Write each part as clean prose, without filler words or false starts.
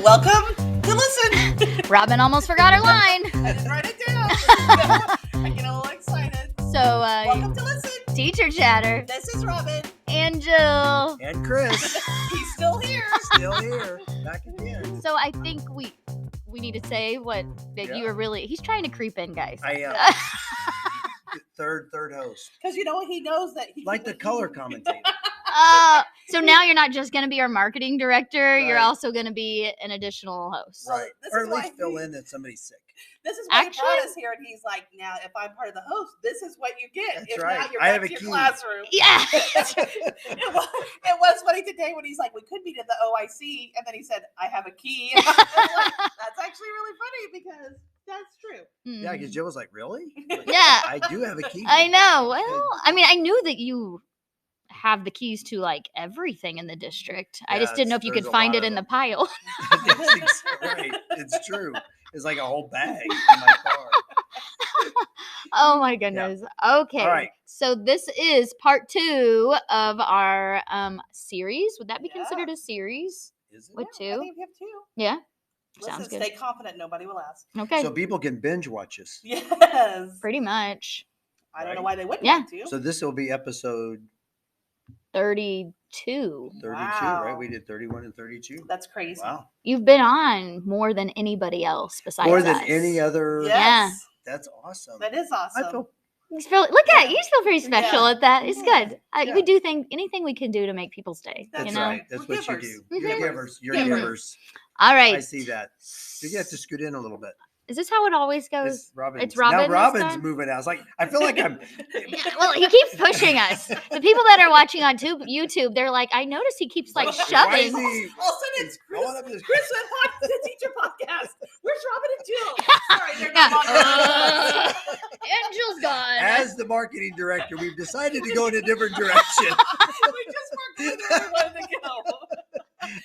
Welcome to Listen. Robin almost forgot her line. I didn't write it down. I get a little excited. So, Welcome to Listen. Teacher Chatter. This is Robin. And Jill. And Chris. He's still here. Still here. Back again. So I think we need to say what that you were really. He's trying to creep in, guys. I am. third host. Because he knows that he Like the color commentator. So now you're not just going to be our marketing director. Right. You're also going to be an additional host. Well, Right. this Or is at why least fill in that somebody's sick. This is why Actually- he brought us here, and he's like, "Now, if I'm part of the host, this is what you get. That's if right. not, you're I back have to a your key." classroom." Yeah. It was funny today when he's like, "We could meet at the OIC," and then he said, "I have a key." And I was like, that's actually really funny because that's true. Yeah, because Jill was like, really? Like, Yeah. I do have a key. I know. Well, I mean, I knew that you have the keys to like everything in the district. I just Yeah, didn't know if you there's could a find lot it of in the them. pile. Right. It's true. It's like a whole bag in my car. Oh my goodness. Okay. All right. So this is part 2 of our series. Would that be Yeah. considered a series? Is it? With I two? think we have two. Yeah. Listen, Sounds good. stay confident. Nobody will ask. Okay. So people can binge watch us. Yes. Pretty much. I don't know Right. why they wouldn't Yeah. want to. So this will be episode 32. 32, Wow. right? We did 31 and 32. That's crazy. Wow. You've been on more than anybody else besides More than us. any other. Yes. That's awesome. That is awesome. I feel Look at you. Feel pretty special Yeah. at that. It's Yeah. good. Yeah. We do anything we can do to make people stay. That's you that's know. right. That's We're what you givers. do. You're Mhm. givers. You're Givers. givers. All right. I see that. Did you have to scoot in a little bit? Is this how it always goes? It's Robin. It's Robin Now this Robin's time? moving out. It's like I feel like I'm. Yeah, well, he keeps pushing us. The people that are watching on YouTube, they're like, I notice he keeps like Why is shoving. he- All of a sudden, it's I Chris. want him to- Chris and Hot, the teacher podcast. Where's Robin and Jill? Sorry, they're Yeah. not on. And Jill's gone. As the marketing director, we've decided to go in a different direction. We just weren't going where we wanted to go.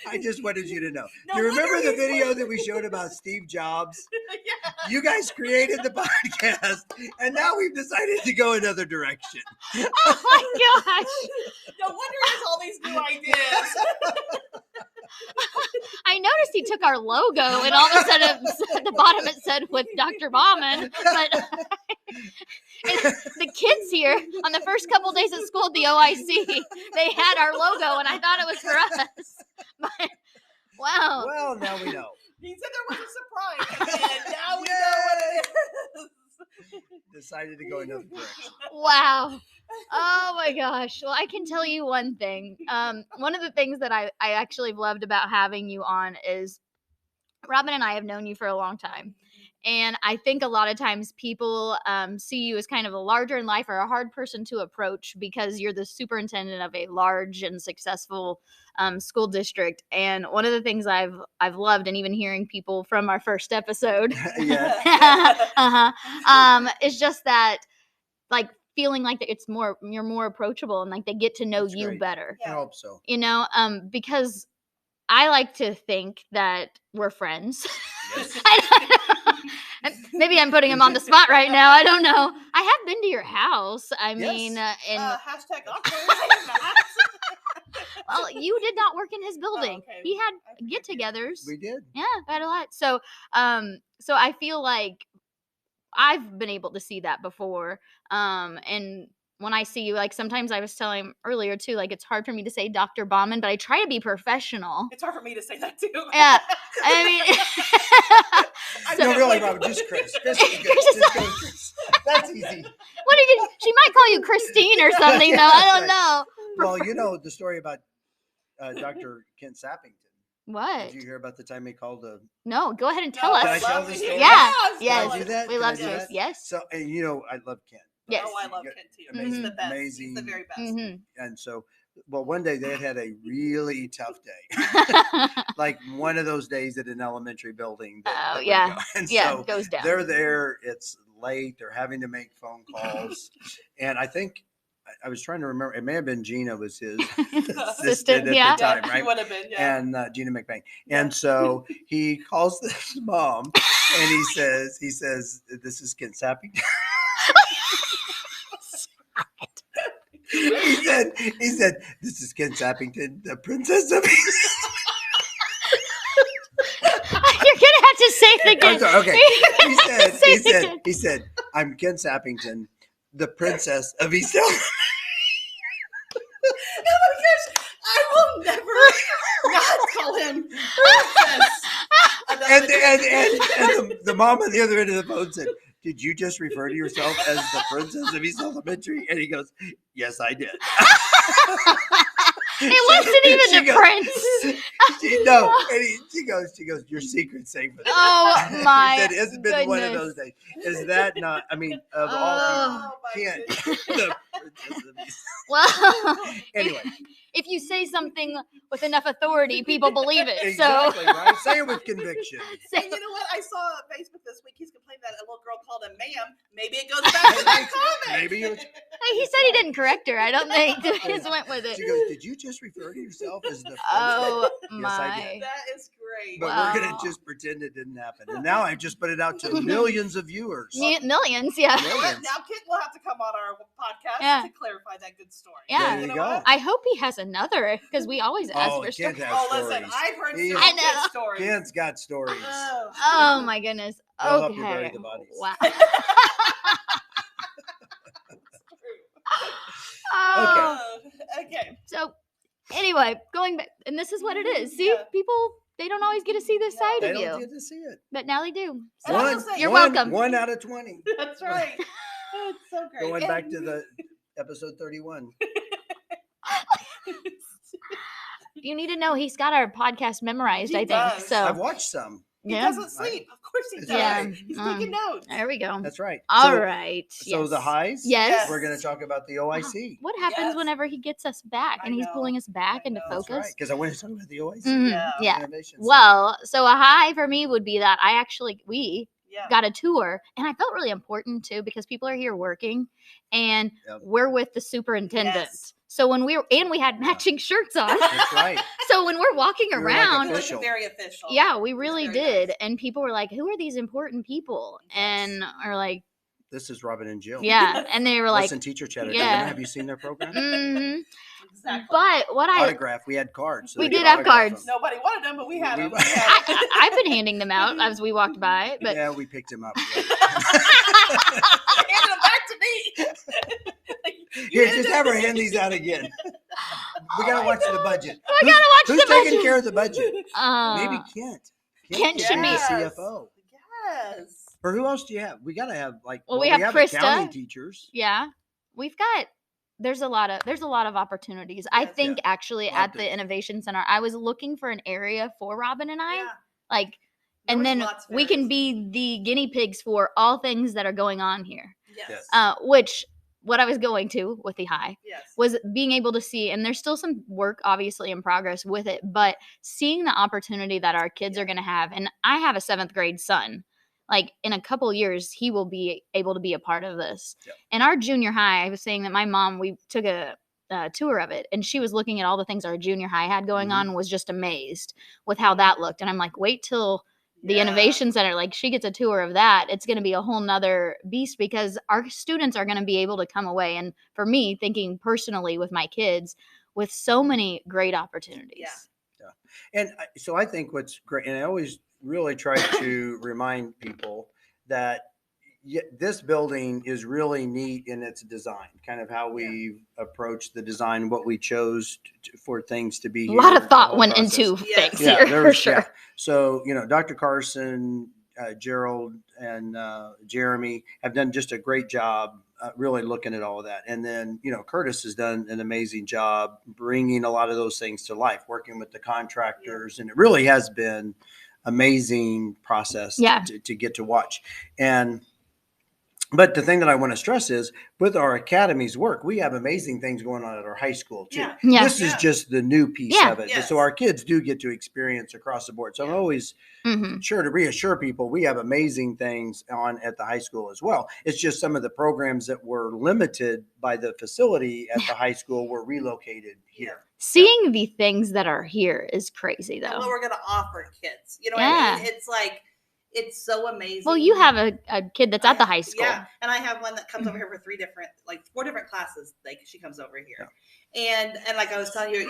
I just wanted you to know. No Do you remember wonder the he's video like- that we showed about Steve Jobs? Yeah. You guys created the podcast, and now we've decided to go another direction. Oh my gosh. No wonder he has all these new ideas. I noticed he took our logo and all of a sudden at the bottom it said with Dr. Bauman. But the kids here on the first couple days at school at the OIC, they had our logo and I thought it was for us. But, wow. Well, now we know. He said there was a surprise, and now we know what it is. Decided to go another direction. Wow. Oh my gosh. Well, I can tell you one thing. One of the things that I actually loved about having you on is Robin and I have known you for a long time. And I think a lot of times people see you as kind of a larger in life or a hard person to approach because you're the superintendent of a large and successful school district. And one of the things I've loved, and even hearing people from our first episode, Yeah. is just that, like, feeling like that you're more approachable and like they get to know That's you great. better. I hope so. You know, because I like to think that we're friends. Yes. Maybe I'm putting him on the spot right now. I don't know. I have been to your house. I Yes. mean, and Hashtag awkward. well, you did not work in his building. okay. He had I forget. get-togethers. We did. Yeah, I had a lot. So, so I feel like I've been able to see that before. And when I see you, like sometimes I was telling him earlier too, like it's hard for me to say Dr. Bauman, but I try to be professional. It's hard for me to say that too. Yeah, I mean, I'm so- No, just really, like- Robin. Just Chris. Chris is good. Just go with Chris. That's easy. what did you? She might call you Christine or something, though. I don't Right. know. Well, you know the story about Dr. Kent Sappington. What? Did you hear about the time he called a? No, go ahead and No, tell Can I us. tell love the to story? hear Yeah, it. yes, Can I do that? we Can love I do to. that? Yes, So, and you know, I love Kent. yes. Oh, I love Good. Ken too. Amazing, He's the best. He's amazing. the very best. Mhm. And so, well, one day they had a really tough day, like one of those days at an elementary building. Oh, that we yeah. go. And Yeah, so it goes down. they're there. It's late. They're having to make phone calls, and I think I was trying to remember. It may have been Gina was his assistant at yeah. the time, He right? would have been. Yeah. And Gina McBain. And so he calls this mom, and he says, "This is Ken Sappington." he said, "This is Ken Sappington, the princess of." gonna say it again. I'm sorry, okay. He said, I'm Ken Sappington, the princess of East Elementary. Oh my gosh, I will never not call him princess. And the mom on the other end of the phone said, did you just refer to yourself as the princess of East Elementary? And he goes, yes, I did. It wasn't even the prince. She goes, your secret's safe. Oh my He said, it's been one of goodness. those days. Is that not, I mean, of all Oh my people, can't goodness. the princess of East Well, Anyway. if you say something with enough authority, people believe it. Exactly, So right? Say it with conviction. And you know what? I saw on Facebook this week. He's complaining that a little girl called him ma'am. Maybe it goes back to that comment. Maybe it was- he said he didn't correct her. I don't think he just went with it. She goes, did you just refer to yourself as the princess? Oh Yes, I my. did. That is great. But Wow. we're going to just pretend it didn't happen. And now I've just put it out to millions of viewers. Millions, yeah. Millions. Now Kit will have to come on our podcast Yeah. to clarify that good story. Yeah. There you know go. what? I hope he has another because we always ask Oh, for Kent stories. has Oh, stories. listen, I've heard He- some I good know. stories. Kent's got stories. Oh my goodness. They'll help you bury Okay. the bodies. Wow. Oh. Okay. So anyway, going back, and this is what it is. See, Yeah. people, they don't always get to see this No. side They of don't you, get to see it. but now they do. And I will One, say- You're one- welcome. 1 out of 20. That's right. Oh, it's so great. Going back And- to the episode 31. You need to know he's got our podcast memorized, He I think. does. So I've watched some. He yeah, doesn't sleep. Of course he does. Yeah. He's Mm. taking notes. there we go. That's right. All so, right. So yes. the highs. Yes. We're going to talk about the OIC. What happens Yes. whenever he gets us back I and he's know. pulling us back I into know. That's focus? right. Because I want to talk about the OIC. Mhm, Yeah. yeah. Innovation Center. Well, so a high for me would be that we Yeah. got a tour, and I felt really important too because people are here working, and Yep. we're with the superintendent. Yes. So when we had matching shirts on. That's right. So when we're walking You were like around, It was official. very official. yeah, we really very did, nice. and people were like, "Who are these important people?" Yes. And are like, This is Robin and Jill. "Yeah," and they were like, Listen, teacher chatter. yeah. Have you seen their program? "Mhm." Exactly. But what I Autograph. We had cards. We they could did have autograph cards. them. Nobody wanted them, but we had them. We- I've been handing them out as we walked by, but Yeah, we picked him up. Handed them back to me. Here, just have her hand these out again. We gotta watch the budget. I gotta watch Who's the taking budget. care of the budget? Maybe Uh, Kent. Kent should be. the Yes. CFO. Yes. Or who else do you have? We gotta have Well, we have Krista. accounting teachers. Yeah, we've got. There's a lot of opportunities. I Yes. think actually Lot at to- the innovation center, I was looking for an area for Robin and I, Yeah. like, There and was then lots of we can areas. be the guinea pigs for all things that are going on here. Yes. Yes. Which what I was going to with the high Yes. was being able to see, and there's still some work obviously in progress with it, but seeing the opportunity that our kids are going to have. And I have a 7th grade son. Like in a couple years, he will be able to be a part of this. Yep. And our junior high, I was saying that my mom, we took a tour of it, and she was looking at all the things our junior high had going Mhm. on, was just amazed with how that looked. And I'm like, wait till the Yeah. innovation center, like she gets a tour of that, it's going to be a whole nother beast because our students are going to be able to come away. And for me, thinking personally with my kids, with so many great opportunities. And so I think what's great, and I always really try to remind people that this building is really neat in its design, kind of how we approached the design, what we chose for things to be A here. lot of the thought whole went process. into Yes. things Yeah, here there for was- sure. yeah. So, Dr. Carson, Gerald, and Jeremy have done just a great job really looking at all of that. And then, Curtis has done an amazing job bringing a lot of those things to life, working with the contractors. And it really has been amazing process Yeah. to get to watch. But the thing that I want to stress is with our academy's work, we have amazing things going on at our high school too. Yeah. Yeah. This is just the new piece Yeah. of it. Yes. So our kids do get to experience across the board. So I'm Yeah. always Mhm. sure to reassure people we have amazing things on at the high school as well. It's just some of the programs that were limited by the facility at the high school were relocated here. Seeing the things that are here is crazy, And what though. we're gonna offer kids. You know what Yeah. I mean? It's like it's so amazing. Well, you have a kid that's at the high school. Yeah, and I have one that comes over here for 4 different classes. Like she comes over here, and like I was telling you,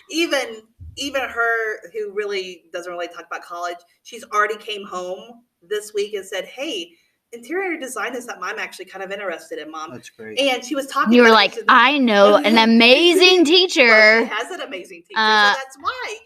even even her, who really doesn't really talk about college, she's already came home this week and said, "Hey, interior design is something I'm actually kind of interested in, Mom." That's great. And she was talking. You were about like, it. I know an amazing teacher. Well, she has an amazing teacher, so that's why,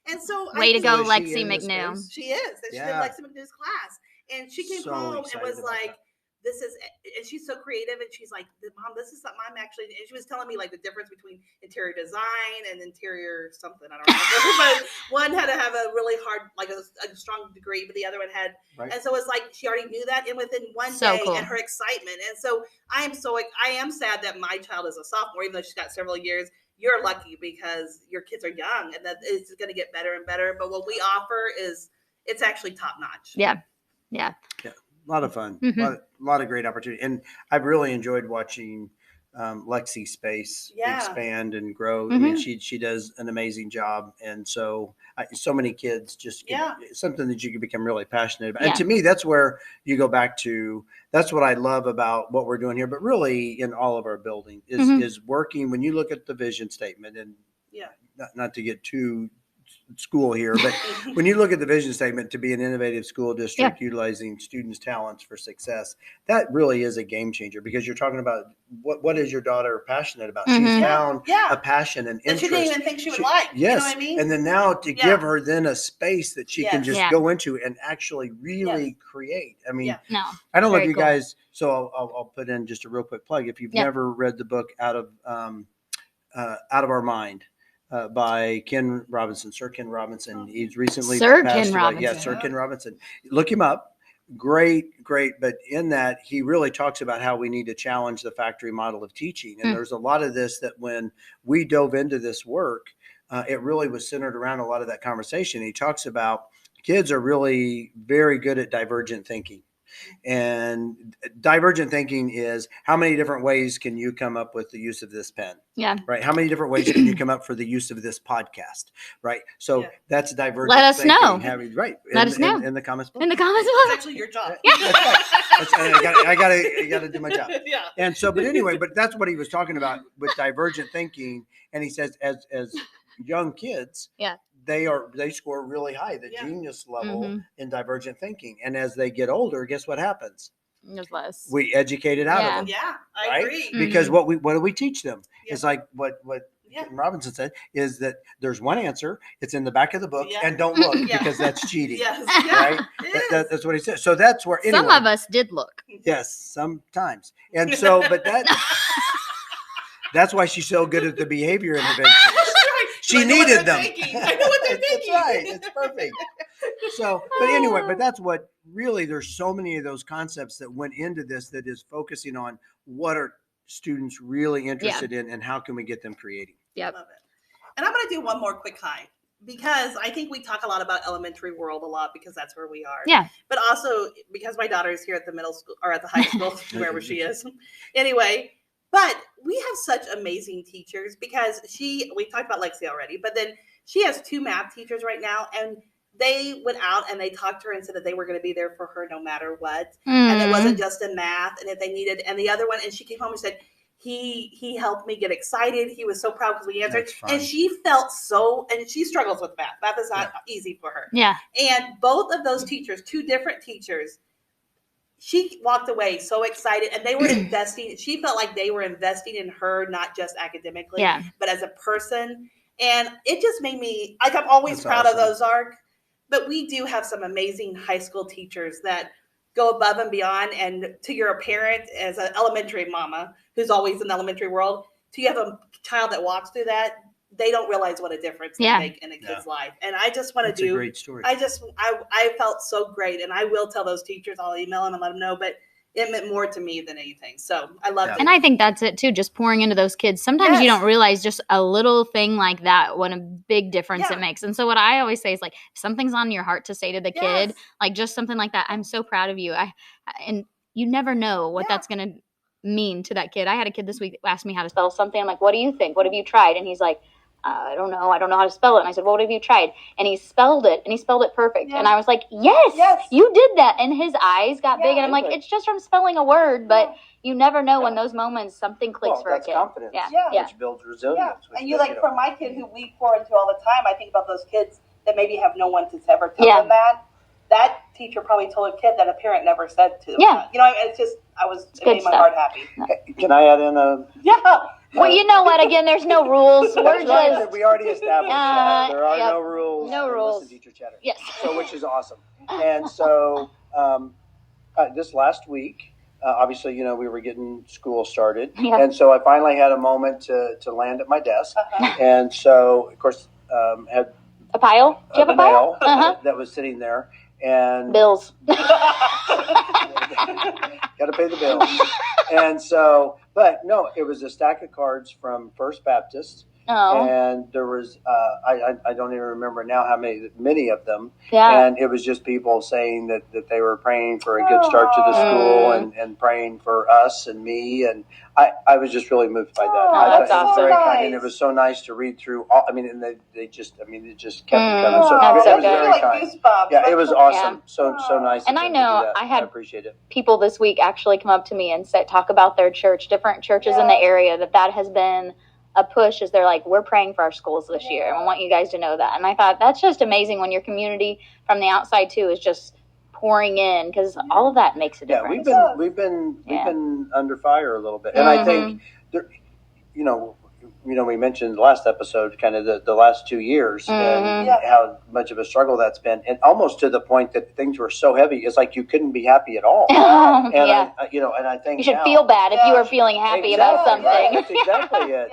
And so way to go, Was she Lexi in the McNew. space? She is. And she did Yeah. Lexi McNew's class. And she came So home and excited was about like, that. this is, and she's so creative. And she's like, Mom, this is something I'm actually, and she was telling me like the difference between interior design and interior something. I don't remember. But one had to have a really hard, like a strong degree, but the other one had. Right. And so it's like she already knew that. And within one So day, cool. and her excitement. And so I am sad that my child is a sophomore, even though she's got several years. You're lucky because your kids are young and that it's going to get better and better. But what we offer is, it's actually top notch. Yeah. A lot of fun. Mhm. A lot of great opportunity. And I've really enjoyed watching Lexi's space expand and grow. I mean, she does an amazing job. And so so many kids just something that you can become really passionate about. And to me, that's where you go back to, that's what I love about what we're doing here, but really in all of our building is working. When you look at the vision statement, and not to get too school here, but when you look at the vision statement to be an innovative school district utilizing students' talents for success, that really is a game changer, because you're talking about what is your daughter passionate about? She's found a passion and interest. She didn't even think she would like. Yes. You know what I mean? And then now to give her then a space that she can just go into and actually really create. I mean, I don't know if you guys, so I'll put in just a real quick plug. If you've never read the book Out of Our Mind, by Sir Ken Robinson. He's recently passed away. Yeah, Sir Ken Robinson. Look him up. Great. But in that, he really talks about how we need to challenge the factory model of teaching. And there's a lot of this that when we dove into this work, it really was centered around a lot of that conversation. He talks about kids are really very good at divergent thinking. And divergent thinking is, how many different ways can you come up with the use of this pen? Yeah. Right. How many different ways can you come up for the use of this podcast? Right. So that's divergent. Let us thinking. know. Let us know in the comments below. In the comments below. It's actually your job. That's right. I got to do my job. Yeah. And so, but anyway, but that's what he was talking about with divergent thinking. And he says, as young kids, they score really high, the genius level in divergent thinking. And as they get older, guess what happens? There's less. We educate it out of them. Yeah, I agree. Because what do we teach them? It's like what Ken Robinson said, is that there's one answer. It's in the back of the book, and don't look because that's cheating. Right? That's what he said. So that's where anyway, some of us did look. Yes, sometimes. And so, but that's why she's so good at the behavior interventions. She needed them. I know what they're thinking. That's right. It's perfect. So, but anyway, but that's what really, there's so many of those concepts that went into this that is focusing on what are students really interested in and how can we get them creating. Yep. Love it. And I'm going to do one more quick high, because I think we talk a lot about elementary world a lot because that's where we are. Yeah. But also because my daughter is here at the middle school or at the high school, wherever she is. Anyway. But we have such amazing teachers, because we talked about Lexi already, but then she has 2 math teachers right now, and they went out and they talked to her and said that they were going to be there for her no matter what. And it wasn't just in math, and if they needed, and the other one, and she came home and said, he helped me get excited. He was so proud because we answered. And she felt and she struggles with math. Math is not easy for her. Yeah. And both of those teachers, 2 different teachers, she walked away so excited, and they were investing. She felt like they were investing in her, not just academically, but as a person. And it just made me, like, I'm always proud of Ozark, but we do have some amazing high school teachers that go above and beyond. And to your parent, as an elementary mama who's always in the elementary world, you have a child that walks through that, they don't realize what a difference they make in a kid's life. And I just want to do a great story. I felt so great, and I will tell those teachers, I'll email them and let them know, but it meant more to me than anything. So I love it. And I think that's it too, just pouring into those kids. Sometimes you don't realize just a little thing like that, what a big difference it makes. And so what I always say is, like, if something's on your heart to say to the kid, like just something like that, I'm so proud of you. And you never know what that's going to mean to that kid. I had a kid this week ask me how to spell something. I'm like, what do you think? What have you tried? And he's like, I don't know how to spell it. And I said, well, what have you tried? And he spelled it perfect. And I was like, yes, you did that. And his eyes got big. And I'm like, it's just from spelling a word, but you never know when those moments something clicks for a kid. Confidence. Which builds resilience. And you like, for my kid who we pour into all the time, I think about those kids that maybe have no one to ever tell them that teacher probably told a kid that a parent never said to them. You know, it's just, it made my heart happy. Can I add in a? Well, you know what? Again, there's no rules. We're just. We already established that. There are no rules. No rules. Teacher chatter. Yes. So, which is awesome. And so, this last week, obviously, you know, we were getting school started. And so I finally had a moment to land at my desk. And so, of course, had a pile? Do you have a pile? That was sitting there. And bills. Got to pay the bills. And so, but no, it was a stack of cards from First Baptist. And there was, I don't even remember now how many of them. And it was just people saying that they were praying for a good start to the school and praying for us and me. And I was just really moved by that. That's awesome. Very kind. And it was so nice to read through all, and it just kept coming. So it was very kind. Yeah, it was awesome. So nice. And I know I had appreciate it. People this week actually come up to me and talk about their church, different churches in the area, that has been a push, as they're like, we're praying for our schools this year, and I want you guys to know that. And I thought that's just amazing when your community from the outside too is just pouring in, because all of that makes a difference. We've been under fire a little bit, and I think there, you know, we mentioned the last episode, kind of the last 2 years, and how much of a struggle that's been, and almost to the point that things were so heavy, it's like you couldn't be happy at all. And I think you should feel bad if you were feeling happy about something. Right, that's exactly it.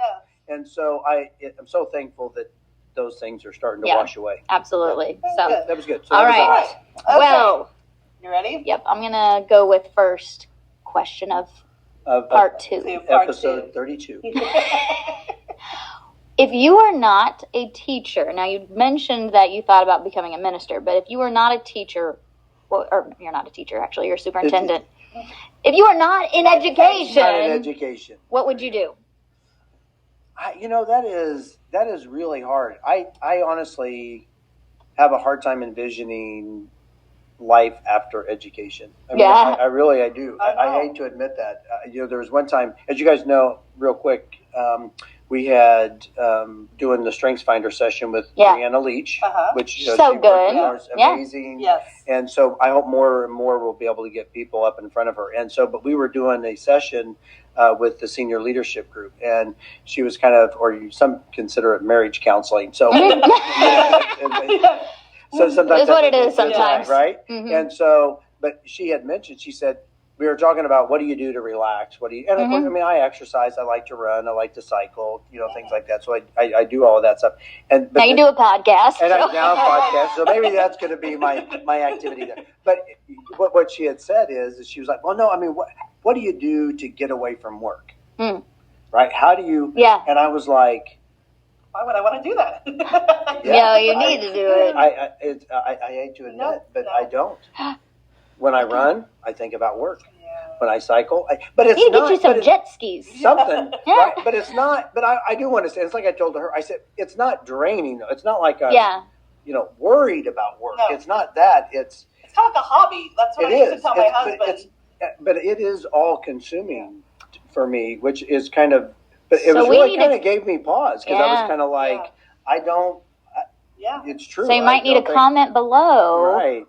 And so I'm so thankful that those things are starting to wash away. Absolutely. So that was good. So all right. Okay. Well, you ready? Yep. I'm gonna go with first question of part 2. Episode 32. If you are not a teacher, now you mentioned that you thought about becoming a minister, but if you are not a teacher, or you're not a teacher, actually, you're a superintendent. If you are not in education, what would you do? That is really hard. I honestly have a hard time envisioning life after education. I mean, I do. I hate to admit that. There was one time, as you guys know, real quick, we had doing the Strengths Finder session with Brianna Leach, which so good, was amazing. Yes. And so I hope more and more will be able to get people up in front of her. And so, but we were doing a session with the senior leadership group, and she was kind of, or some consider it marriage counseling. So, so sometimes it's what it is sometimes, right? And so, but she had mentioned, she said, we were talking about what do you do to relax? Of course, I mean, I exercise, I like to run, I like to cycle, things like that. So I do all of that stuff. But now you do a podcast. And I now podcast. So maybe that's going to be my activity there. But what she had said is she was like, well, no, I mean, what do you do to get away from work? Right? How do you? Yeah. And I was like, why would I want to do that? You need to do it. I hate to admit it, but I don't. When I run, I think about work. When I cycle, but it's you get you some jet skis. Something, right? But it's not. But I do want to say, it's like I told her. I said it's not draining. It's not like worried about work. No. It's not that. It's kind of like a hobby. That's what I used to tell my husband. But it is all consuming for me, which is kind of. But it was really kind of gave me pause, because I was kind of like, I don't. It's true. So you might need a comment below. Right.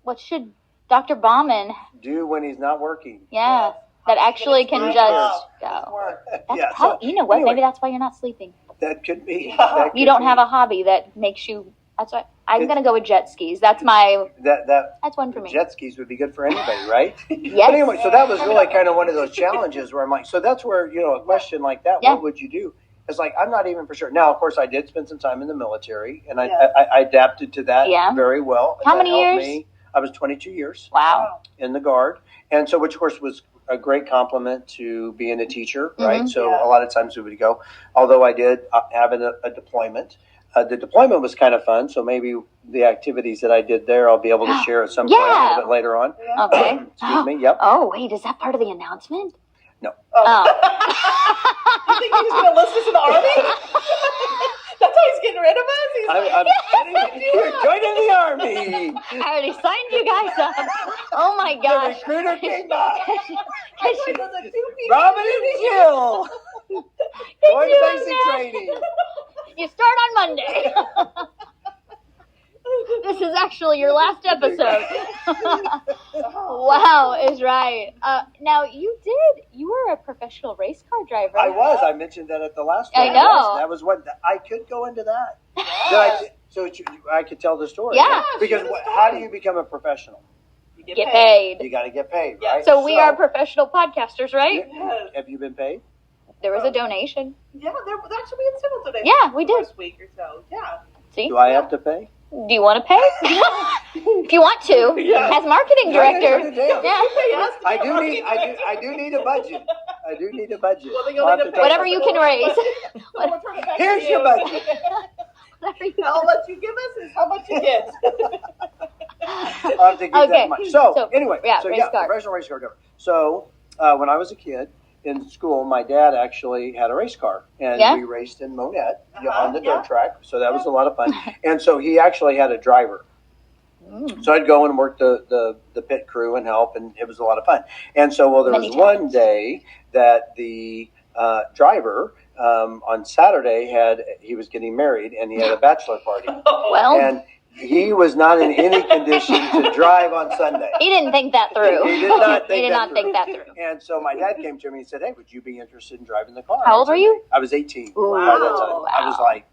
What should Dr. Bauman do when he's not working? Yeah, that actually can just go. You know what? Anyway, maybe that's why you're not sleeping. That could be. You don't have a hobby that makes you. That's why I'm going to go with jet skis. That's my. That's one for me. Jet skis would be good for anybody, right? Yes. But anyway, so that was really kind of one of those challenges where I'm like, so that's where a question like that. What would you do? It's like, I'm not even for sure. Now, of course, I did spend some time in the military, and I adapted to that very well. How many years? I was 22 years. Wow. In the Guard. And so, which of course was a great compliment to being a teacher, right? So a lot of times we would go, although I did have a deployment. The deployment was kind of fun. So maybe the activities that I did there, I'll be able to share at some point a little bit later on. Okay. Excuse me. Yep. Oh, wait, is that part of the announcement? No. You think he's going to list us in the Army? getting rid of us? He's You're joining the army. I already signed you guys up. Oh my gosh. The recruiter came back. Robin and Jill. Going to basic training. You start on Monday. This is actually your last episode. Wow, is right. Now you were a professional race car driver. I was. I mentioned that at the last one. I know. That was what I could go into that. So I could tell the story. Yeah. Because how do you become a professional? You get paid. You got to get paid, right? So we are professional podcasters, right? Yes. Have you been paid? There was a donation. Yeah, that should be a civil donation. Yeah, we did. Last week or so. Yeah. See? Do I have to pay? Do you want to pay? If you want to, as marketing director. I do need a budget. I do need a budget. Whatever you can raise. Here's your budget. How much you give us is how much you get. I'll have to give that much. So anyway, professional race car driver. So when I was a kid in school, my dad actually had a race car, and we raced in Monette on the dirt track. So that was a lot of fun. And so he actually had a driver. So I'd go and work the pit crew and help, and it was a lot of fun. And so, there was one day that the driver on Saturday he was getting married, and he had a bachelor party. And he was not in any condition to drive on Sunday. He didn't think that through. He did not think that through. And so my dad came to me and said, "Hey, would you be interested in driving the car?" How old were you? I was 18. Wow. I was like,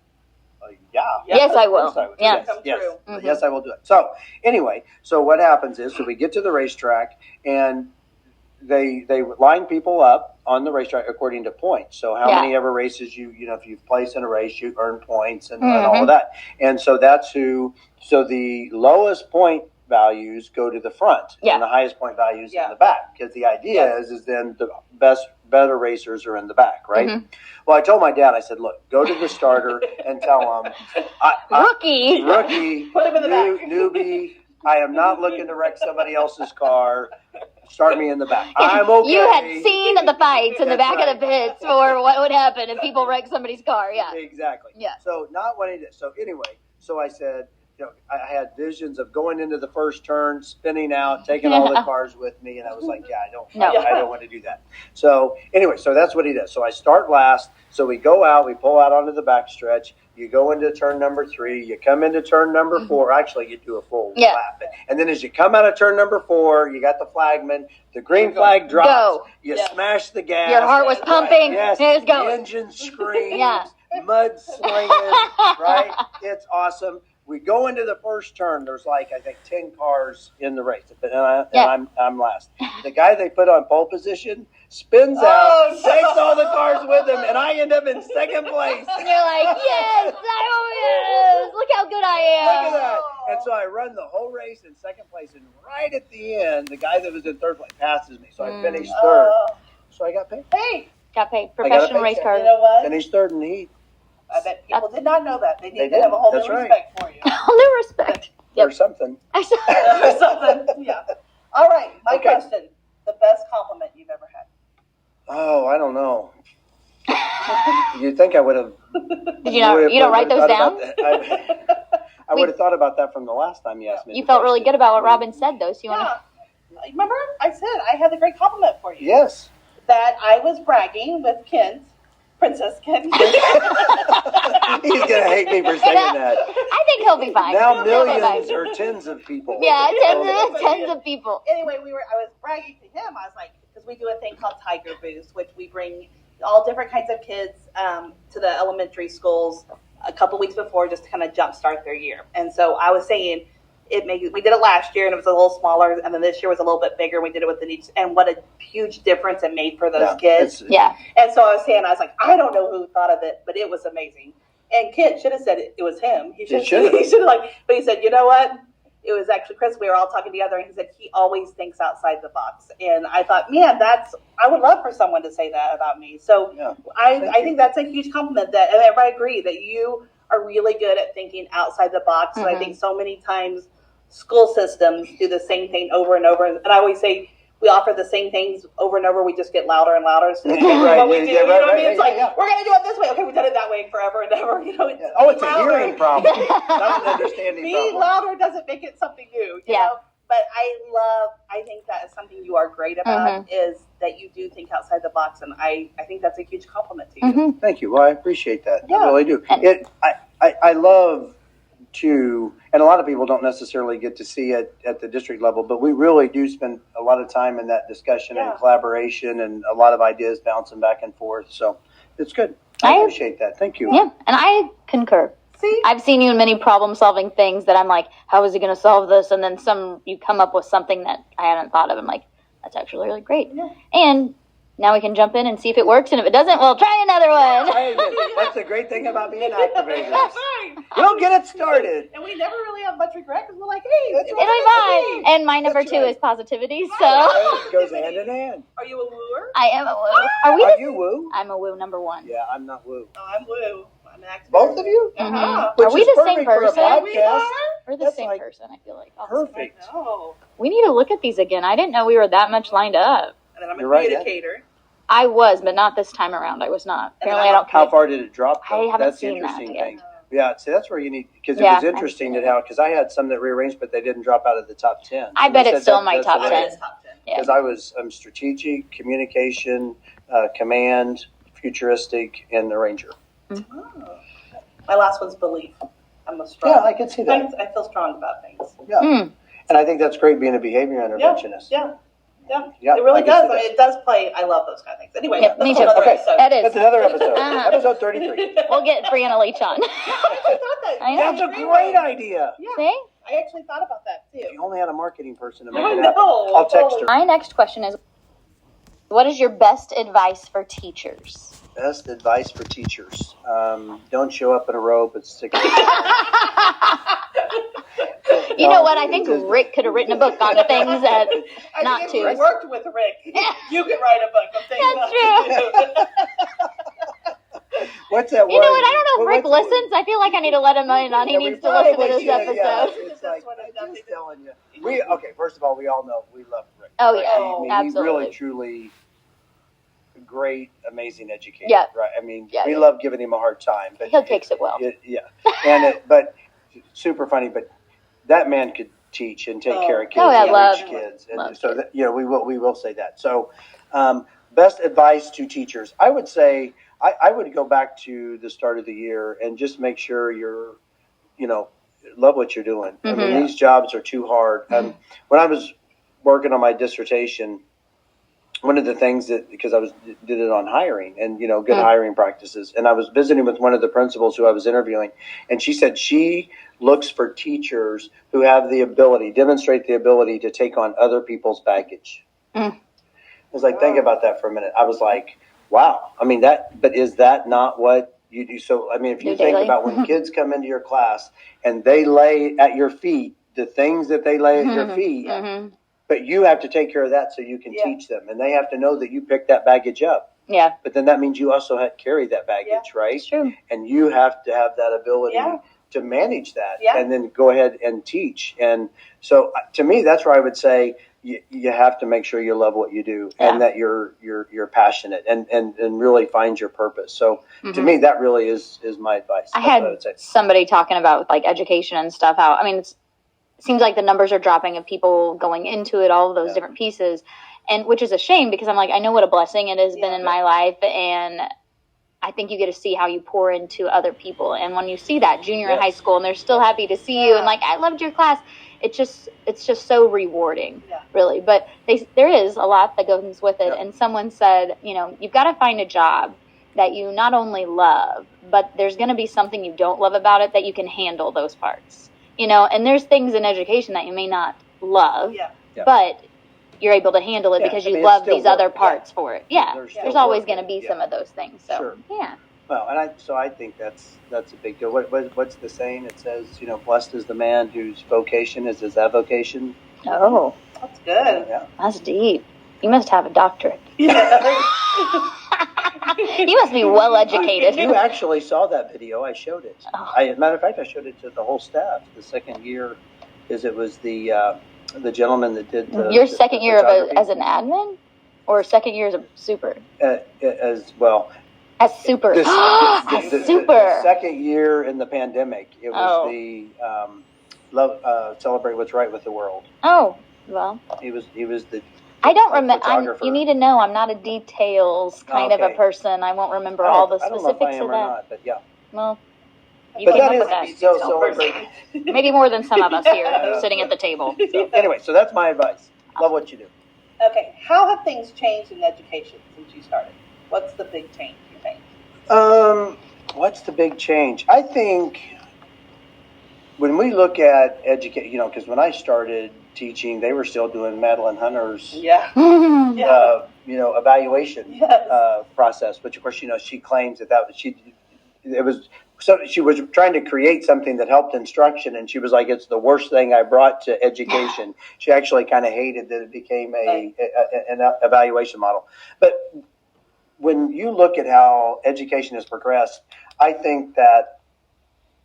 yeah. Yes, I will. Yes, I will do it. So anyway, what happens is, we get to the racetrack, and they line people up on the racetrack according to points. So how many ever races if you place in a race, you earn points and all of that. And so that's who. So the lowest point values go to the front, and the highest point values in the back. Because the idea is then the better racers are in the back, right? Mm-hmm. Well, I told my dad, I said, "Look, go to the starter and tell him, rookie, put him in the back, newbie. I am not looking to wreck somebody else's car. Start me in the back. I'm okay." You had seen the fights in the back of the pits for what would happen if people wreck somebody's car. Yeah, exactly. Yeah. So not wanting to. So anyway, I said, I had visions of going into the first turn, spinning out, taking all the cars with me, and I was like, I don't want to do that. So anyway, that's what he does. So I start last. So we go out, we pull out onto the back stretch. You go into turn number 3. You come into turn number 4. Actually, you do a full lap. And then as you come out of turn number 4, you got the flagman. The green flag drops. Go. You smash the gas. Your heart was pumping. Yes. It was going. The engine screams. Mud slinging. Right? It's awesome. We go into the first turn. There's I think 10 cars in the race, and I'm last. The guy they put on pole position spins out, takes all the cars with him, and I end up in second place. And you're like, yes, look how good I am. Look at that. And so I run the whole race in second place, and right at the end, the guy that was in third place passes me, so I finished third. So I got paid. Got paid. Professional race car. You know what? Finished third in the heat. I bet people did not know that. They need to have a whole new respect for you. A whole new respect. Or something. Or something. Yeah. All right. My question. The best compliment you've ever had. Oh, I don't know. You'd think I would have. Did you not? You don't write those down? I would have thought about that from the last time you asked me. You felt really good about what Robin said, though. So you want to? Remember, I said I had a great compliment for you. Yes. That I was bragging with Kent. Princess Kent. He's gonna hate me for saying that. I think he'll be fine. Now millions or tens of people. Yeah, tens of people. Anyway, I was bragging to him. I was like, because we do a thing called Tiger Boost, which we bring all different kinds of kids to the elementary schools a couple weeks before, just to kind of jumpstart their year. And so I was saying, we did it last year and it was a little smaller, and then this year was a little bit bigger. We did it with the needs, and what a huge difference it made for those kids. And so I was like, I don't know who thought of it, but it was amazing. And Kent should have said it was him. He should have but he said, you know what? It was actually Chris. We were all talking together, and he said he always thinks outside the box. And I thought, man, I would love for someone to say that about me. So I think that's a huge compliment. And I agree that you are really good at thinking outside the box. Mm-hmm. And I think so many times school systems do the same thing over and over. And I always say, we offer the same things over and over. We just get louder and louder. So Right, what we do, yeah, you know what I mean? right, It's like, we're going to do it this way. Okay, we've done it that way forever and ever. You know, Oh, it's a hearing problem, not an understanding being problem. louder doesn't make it something new, you know? But I think that is something you are great about, is that you do think outside the box. And I think that's a huge compliment to you. Thank you. Well, I appreciate that. Yeah. I really do. I love to, and a lot of people don't necessarily get to see it at the district level, but we really do spend a lot of time in that discussion and collaboration and a lot of ideas bouncing back and forth. So it's good. I appreciate that. Thank you. Yeah, and I concur. See? I've seen you in many problem-solving things that I'm like, how is he going to solve this? And then you come up with something that I hadn't thought of. I'm like, that's actually really great. Yeah. And now we can jump in and see if it works. And if it doesn't, we'll try another one. That's the great thing about being activators. We'll get it started. And we never really have much regret because we're like, hey, it'll be fine. And my number 2 is positivity. So it goes hand in hand. Are you a wooer? I am a woo. Are you woo? I'm a woo number 1. Yeah, I'm not woo. Oh, I'm woo. I'm an activator. Both of you? Are we the same person? We're the same person, I feel like. Perfect. We need to look at these again. I didn't know we were that much lined up. And then I'm a communicator. I was, but not this time around. I was not. Apparently, I don't. How far did it drop, though? I haven't That's seen the interesting that thing. Yeah, see, that's where you need, because it was interesting because I had some that rearranged, but they didn't drop out of the top 10. I bet it's still in my top 10. Because I'm strategic, communication, command, futuristic, and the ranger. Oh. My last one's belief. I'm a strong. Yeah, I can see that. I feel strong about things. Yeah. And I think that's great being a behavior interventionist. Yeah, it really does. I mean, it does play. I love those kind of things. Anyway, me too. Okay, that is. That's another episode. Episode 33. We'll get Brianna Leach on. I know. That's a great idea. Yeah. See? I actually thought about that too. If you only had a marketing person to make I it happen. know. I'll text her. My next question is, what is your best advice for teachers? Best advice for teachers. Don't show up in a robe at 6. You know what? I think Rick could have written a book on things that not to. I worked with Rick. You could write a book of things. That's true. What's that word? You know what? I don't know if Rick listens. I feel like I need to let him in He needs to listen to this episode. Yeah, it's like, I'm just telling you. First of all, we all know we love Rick. Oh, yeah. Absolutely. He's really, truly great, amazing educator. Yeah. Right. I mean, we love giving him a hard time, but he takes it well. But super funny. But that man could teach and take care of kids and reach kids, and so that, we will say that. So, best advice to teachers, I would say, I would go back to the start of the year and just make sure you're, love what you're doing. I mean, these jobs are too hard. When I was working on my dissertation, one of the things because I did it on hiring and, good hiring practices. And I was visiting with one of the principals who I was interviewing, and she said she looks for teachers who have demonstrate the ability to take on other people's baggage. I was like, think about that for a minute. I was like, wow. I mean, but is that not what you do? So, I mean, if you think about when kids come into your class and they lay at your feet, the things that they lay at your feet, but you have to take care of that so you can teach them. And they have to know that you picked that baggage up. Yeah. But then that means you also have to carry that baggage, right? That's true. And you have to have that ability to manage that and then go ahead and teach. And so to me, that's where I would say you have to make sure you love what you do and that you're passionate and really find your purpose. So to me, that really is my advice. I had somebody talking about like education and stuff. It seems like the numbers are dropping of people going into it, all of those different pieces, and which is a shame because I'm like, I know what a blessing it has been in my life, and I think you get to see how you pour into other people. And when you see that junior in high school and they're still happy to see you and like, I loved your class, it's just so rewarding, really. But there is a lot that goes with it. And someone said, you've got to find a job that you not only love, but there's going to be something you don't love about it that you can handle those parts. And there's things in education that you may not love, but you're able to handle it because you love these other parts for it. Yeah, there's always going to be some of those things. So, Well, and I think that's a big deal. What's the saying? It says, blessed is the man whose vocation is his avocation. Oh, that's good. Yeah. That's deep. You must have a doctorate. You must be well educated. You actually saw that video. I showed it. Oh. As a matter of fact, I showed it to the whole staff the second year, because it was the The gentleman that did your second year as an admin, or second year as a super? As well. As super. The second year in the pandemic, it was the Celebrate What's Right with the World. Oh, well. He was the I don't remember. You need to know I'm not a details kind of a person. I won't remember all the specifics of that. I don't know if I am or not, but yeah. Well, you came up with that. Maybe more than some of us here sitting at the table. So, anyway, so that's my advice. Love what you do. Okay, how have things changed in education since you started? What's the big change you think? What's the big change? I think when we look at education, because when I started teaching, they were still doing Madeline Hunter's evaluation process, which of course she claims she was trying to create something that helped instruction, and she was like, it's the worst thing I brought to education. She actually kind of hated that it became an evaluation model. But when you look at how education has progressed, I think that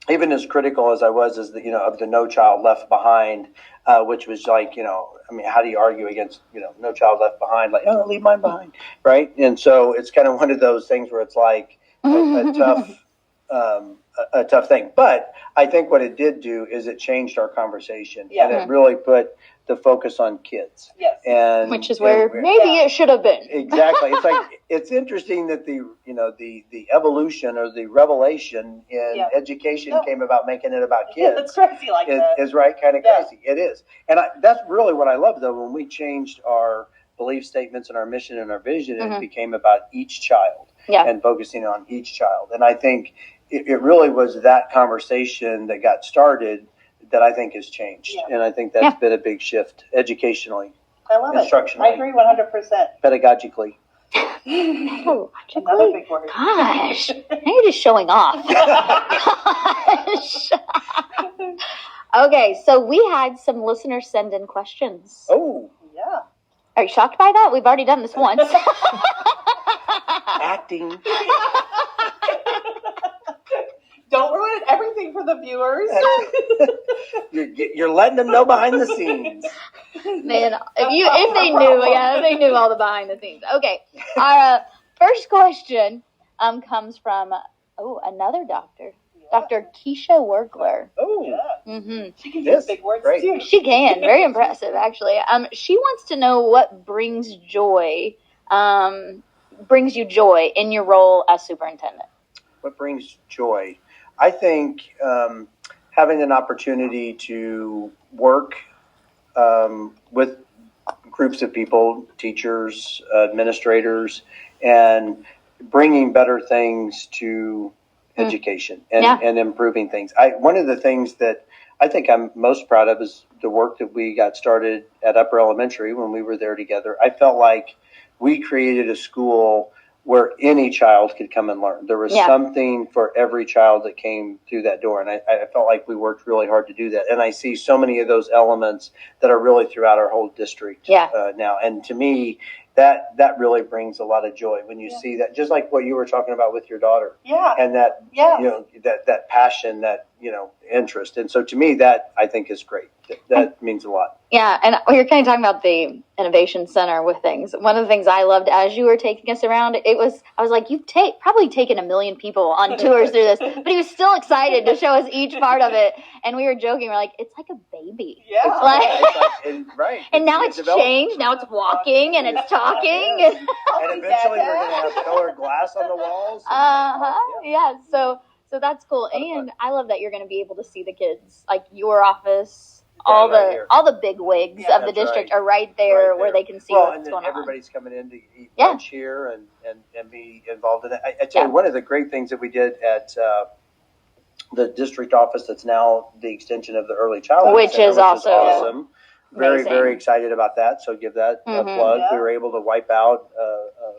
even as critical as I was of the No Child Left Behind, which was like, how do you argue against, No Child Left Behind? Like, oh, leave mine behind, right? And so it's kind of one of those things where it's like a tough thing. But I think what it did do is it changed our conversation, and it really put the focus on kids. Yes. And which is where maybe it should have been. Exactly. It's like, it's interesting that the evolution or the revelation in education came about making it about kids. It's crazy like that. Is right, kind of crazy. It is. And that's really what I love, though, when we changed our belief statements and our mission and our vision, it became about each child and focusing on each child. And I think it really was that conversation that got started that I think has changed. Yeah. And I think that's been a big shift educationally. I love it. I agree 100%. Pedagogically. Another big word. Gosh, now you're just showing off. Gosh. Okay, so we had some listeners send in questions. Oh. Yeah. Are you shocked by that? We've already done this once. Acting. Don't ruin everything for the viewers. You're letting them know behind the scenes. Man, if they knew all the behind the scenes. Okay, our first question comes from another doctor, Dr. Keisha Wergler. Oh, yeah. She can use big words too. She can. Very impressive, actually. She wants to know what brings you joy in your role as superintendent. What brings joy? I think having an opportunity to work with groups of people, teachers, administrators, and bringing better things to education and improving things. One of the things that I think I'm most proud of is the work that we got started at Upper Elementary when we were there together. I felt like we created a school where any child could come and learn. There was something for every child that came through that door. And I felt like we worked really hard to do that. And I see so many of those elements that are really throughout our whole district now. And to me, that really brings a lot of joy when you see that, just like what you were talking about with your daughter. Yeah. And that, that passion, that, interest. And so to me, that I think is great. That means a lot. Yeah. And you're kind of talking about the innovation center with things. One of the things I loved as you were taking us around, I was like, you've probably taken 1 million people on tours through this, but he was still excited to show us each part of it. And we were joking. We're like, it's like a baby. Yeah. Right. And now it's changed. Now it's walking and it's talking. And eventually we're going to have colored glass on the walls. Yeah. So that's cool. And I love that you're going to be able to see the kids, like your office, all the big wigs of the district are right there where they can see what's going on. Everybody's coming in to eat lunch here and be involved in it. I tell you, one of the great things that we did at the district office that's now the extension of the early childhood which center, is also awesome. Very, very excited about that. So give that a plug. Yeah. We were able to wipe out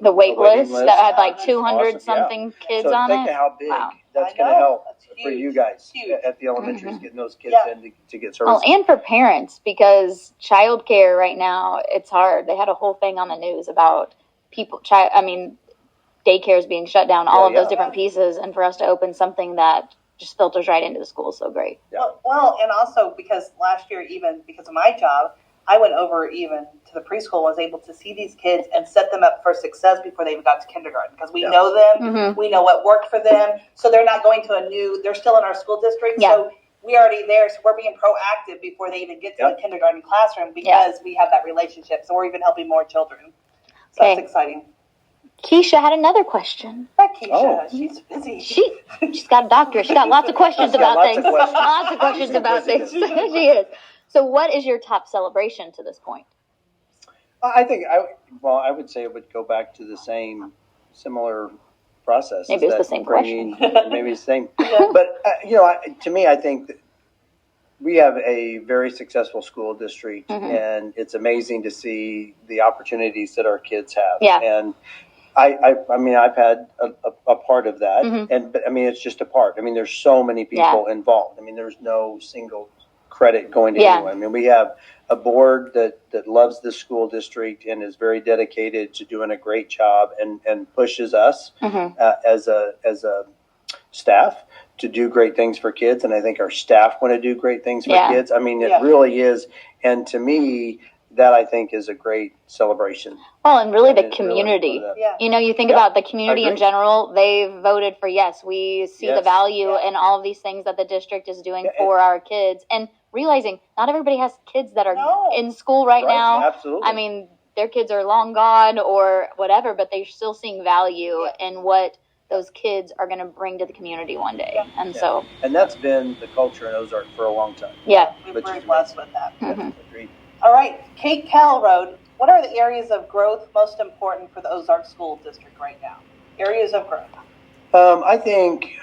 the wait list that had like 200 something kids on it. So think of how big that's going to help for you guys at the elementaries, getting those kids in to get service. Well, and for parents, because childcare right now, it's hard. They had a whole thing on the news about daycares being shut down, all of those different pieces, and for us to open something that just filters right into the school, so great. Yeah. Well, and also because last year, even because of my job, I went over even to the preschool, was able to see these kids and set them up for success before they even got to kindergarten, because we know them, we know what worked for them, so they're not going to they're still in our school district, so we're already there, so we're being proactive before they even get to the kindergarten classroom, because we have that relationship, so we're even helping more children. So that's exciting. Keisha had another question. Not Keisha, she's busy. She's got a doctorate. She's got lots of questions about things. Lots of questions about things. She is. So what is your top celebration to this point? I think I would say it would go back to the similar process. Maybe it's the same question. Maybe it's the same. But, to me, I think that we have a very successful school district, and it's amazing to see the opportunities that our kids have. Yeah. And I've had a part of that, but it's just a part. There's so many people involved. There's no single credit going to anyone. We have a board that loves the school district and is very dedicated to doing a great job and pushes us as a staff to do great things for kids. And I think our staff want to do great things for kids. It really is. And to me, that I think is a great celebration. Well, and really the community. Really you think about the community in general, they voted for yes. We see the value in all of these things that the district is doing for our kids, and realizing not everybody has kids that are in school right now. Absolutely. Their kids are long gone or whatever, but they're still seeing value in what those kids are going to bring to the community one day. And so. And that's been the culture in Ozark for a long time. Yeah. We're very blessed with that. Agreed. All right, Kate Kell Road. What are the areas of growth most important for the Ozark School District right now? Areas of growth. I think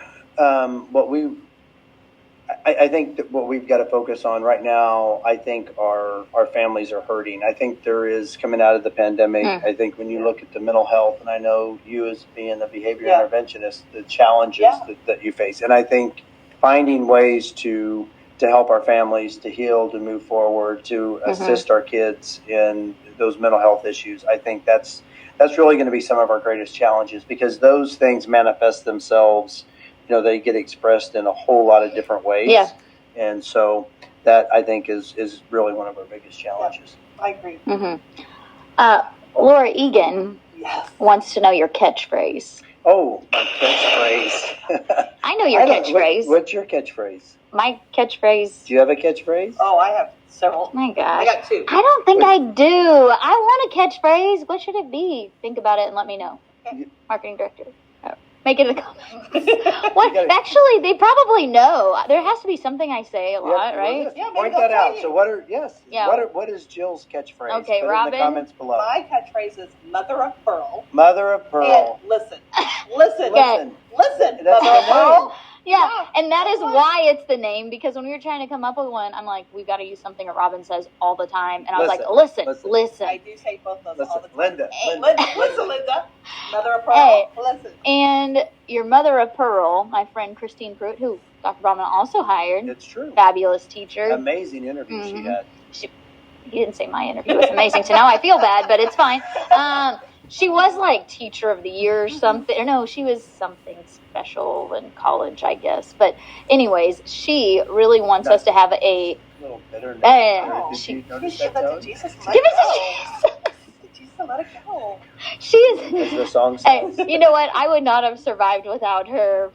I think that what we've got to focus on right now, I think our families are hurting. I think there is, coming out of the pandemic, I think when you look at the mental health, and I know you as being a behavior interventionist, the challenges that you face. And I think finding ways to help our families to heal, to move forward, to assist our kids in those mental health issues, I think that's really going to be some of our greatest challenges, because those things manifest themselves. They get expressed in a whole lot of different ways. Yeah. And so that, I think, is really one of our biggest challenges. I agree. Laura Egan wants to know your catchphrase. Oh, my catchphrase. I know your catchphrase. What's your catchphrase? My catchphrase. Do you have a catchphrase? Oh, I have several. My gosh. I got two. I don't think I do. I want a catchphrase. What should it be? Think about it and let me know. Okay. Marketing director. Make it in the comments. Actually, they probably know. There has to be something I say a lot, right? Yeah, point that out. So what is Jill's catchphrase? Okay, Put Robin. It in the comments below. My catchphrase is Mother of Pearl. Mother of Pearl. And listen, listen, That's Mother of Pearl. Yeah, and that is why it's the name, because when we were trying to come up with one, I'm like, we've got to use something that Robin says all the time. And I was like, listen. I do say both those all the time. Linda. Listen, Linda. Mother of Pearl. Listen. And your Mother of Pearl, my friend Christine Pruitt, who Dr. Bauman also hired. It's true. Fabulous teacher. Amazing interview she had. He didn't say my interview was amazing, so now I feel bad, but it's fine. She was like teacher of the year or something. No, she was something special in college, I guess. But anyways, she really wants us to have a little bitterness. Did you notice that tone? Jesus, give it to Jesus. Jesus, let it go. She is. As the song says. You know what? I would not have survived without her.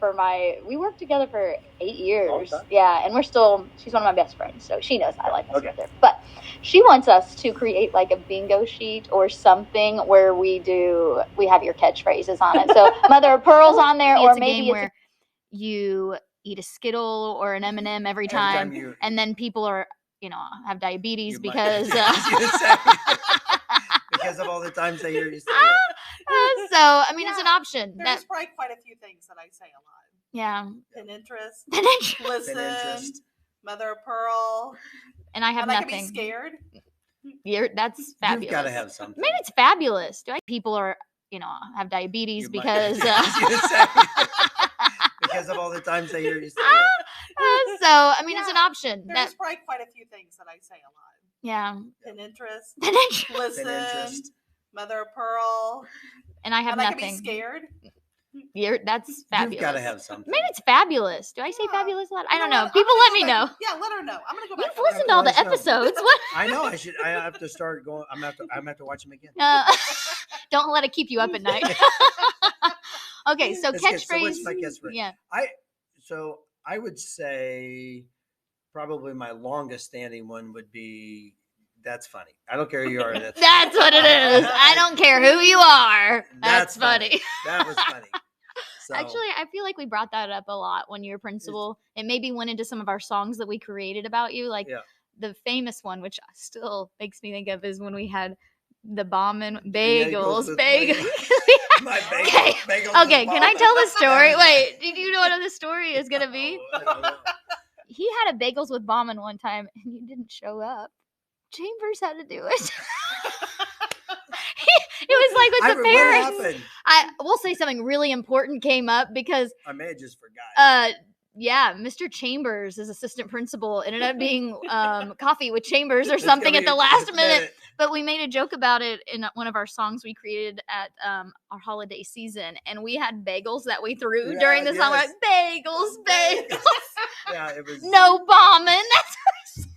We worked together for 8 years. Yeah, and she's one of my best friends, so she knows I like us together. But she wants us to create like a bingo sheet or something where we have your catchphrases on it. So Mother of Pearl's on there, or maybe it's where you eat a Skittle or an M&M every time and then people are, have diabetes because because of all the times they hear you say it. So, it's an option. There's probably quite a few things that I say a lot. Yeah. Pinterest. Listen. Mother of Pearl. And I have nothing. I can be scared. That's fabulous. You've got to have something. Maybe it's fabulous. People are, have diabetes because because of all the times they hear you say it. So, it's an option. There's probably quite a few things that I say a lot. Yeah. Pinterest. Listen. Pinterest. Mother of Pearl. And I have nothing. I can be scared. That's fabulous. You've got to have something. Maybe it's fabulous. Do I say fabulous a lot? I don't know. People let me know. Yeah, let her know. I'm gonna go back. You've listened to all the episodes. What? I know. I have to start going. I'm gonna have to watch them again. Don't let it keep you up at night. Okay, so catchphrase. So what's my catchphrase? Yeah. I would say probably my longest standing one would be, "That's funny." I don't care who you are. That's what it is. I don't care who you are. That's funny. That was funny. So, actually, I feel like we brought that up a lot when you were principal. It maybe went into some of our songs that we created about you. Like the famous one, which still makes me think of, is when we had the Bauman Bagels. My bagels. Okay, can I tell the story? Wait, do you know what the story is going to be? He had a Bagels with Bauman one time, and you didn't show up. Chambers had to do it. It was like with the parents. What happened? I will say something really important came up because I may have just forgot. Yeah, Mr. Chambers, his assistant principal, ended up being coffee with Chambers or something at the last minute. But we made a joke about it in one of our songs we created at our holiday season, and we had bagels that we threw during the song. We're like, bagels. Yeah, it was no Bauman. That's what I said.